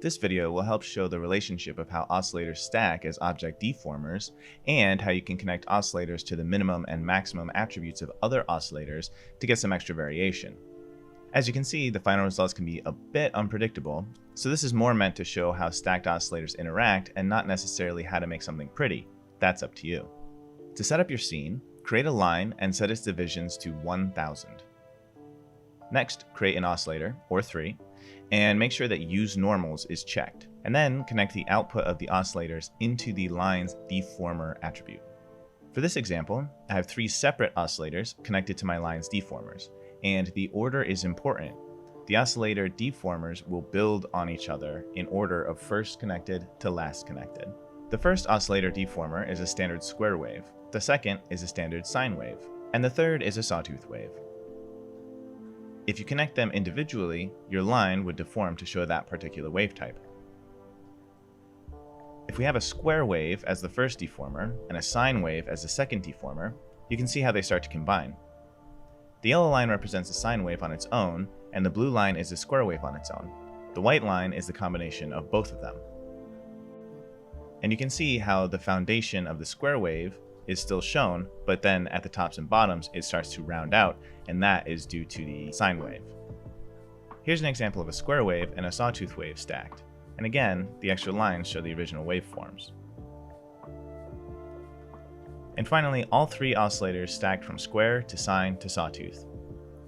This video will help show the relationship of how oscillators stack as object deformers and how you can connect oscillators to the minimum and maximum attributes of other oscillators to get some extra variation. As you can see, the final results can be a bit unpredictable, so this is more meant to show how stacked oscillators interact and not necessarily how to make something pretty. That's up to you. To set up your scene, create a line and set its divisions to 1000. Next, create an oscillator, or 3, and make sure that Use Normals is checked, and then connect the output of the oscillators into the line's deformer attribute. For this example, I have 3 separate oscillators connected to my line's deformers, and the order is important. The oscillator deformers will build on each other in order of first connected to last connected. The first oscillator deformer is a standard square wave, the second is a standard sine wave, and the third is a sawtooth wave. If you connect them individually, your line would deform to show that particular wave type. If we have a square wave as the first deformer and a sine wave as the second deformer, you can see how they start to combine. The yellow line represents a sine wave on its own, and the blue line is a square wave on its own. The white line is the combination of both of them. And you can see how the foundation of the square wave is still shown, but then at the tops and bottoms it starts to round out, and that is due to the sine wave. Here's an example of a square wave and a sawtooth wave stacked, and again the extra lines show the original waveforms. And finally, all 3 oscillators stacked from square to sine to sawtooth,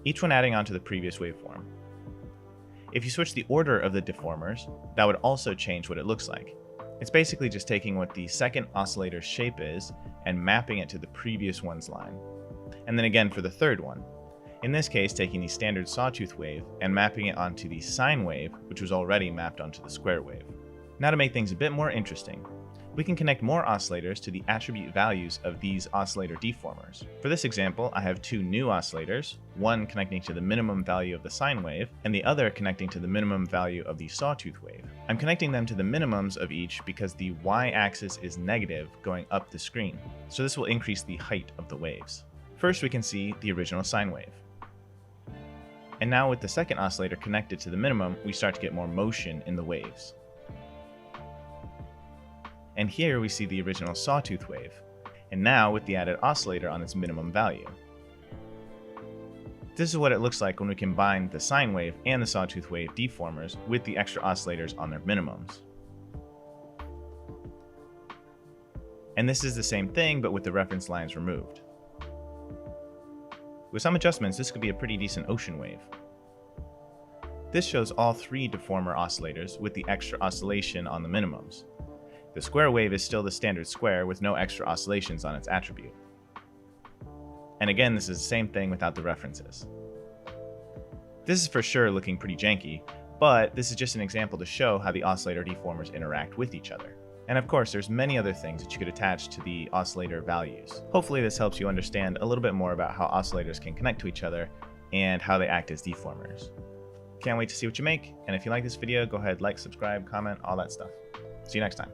each one adding onto the previous waveform. If you switch the order of the deformers, that would also change what it looks like. It's basically just taking what the second oscillator's shape is and mapping it to the previous one's line. And then again for the third one. In this case, taking the standard sawtooth wave and mapping it onto the sine wave, which was already mapped onto the square wave. Now to make things a bit more interesting, we can connect more oscillators to the attribute values of these oscillator deformers. For this example, I have 2 new oscillators, one connecting to the minimum value of the sine wave, and the other connecting to the minimum value of the sawtooth wave. I'm connecting them to the minimums of each because the y-axis is negative going up the screen, so this will increase the height of the waves. First we can see the original sine wave. And now with the second oscillator connected to the minimum, we start to get more motion in the waves. And here we see the original sawtooth wave, and now with the added oscillator on its minimum value. This is what it looks like when we combine the sine wave and the sawtooth wave deformers with the extra oscillators on their minimums. And this is the same thing, but with the reference lines removed. With some adjustments, this could be a pretty decent ocean wave. This shows all 3 deformer oscillators with the extra oscillation on the minimums. The square wave is still the standard square with no extra oscillations on its attribute. And again, this is the same thing without the references. This is for sure looking pretty janky, but this is just an example to show how the oscillator deformers interact with each other. And of course, there's many other things that you could attach to the oscillator values. Hopefully this helps you understand a little bit more about how oscillators can connect to each other and how they act as deformers. Can't wait to see what you make, and if you like this video, go ahead, like, subscribe, comment, all that stuff. See you next time.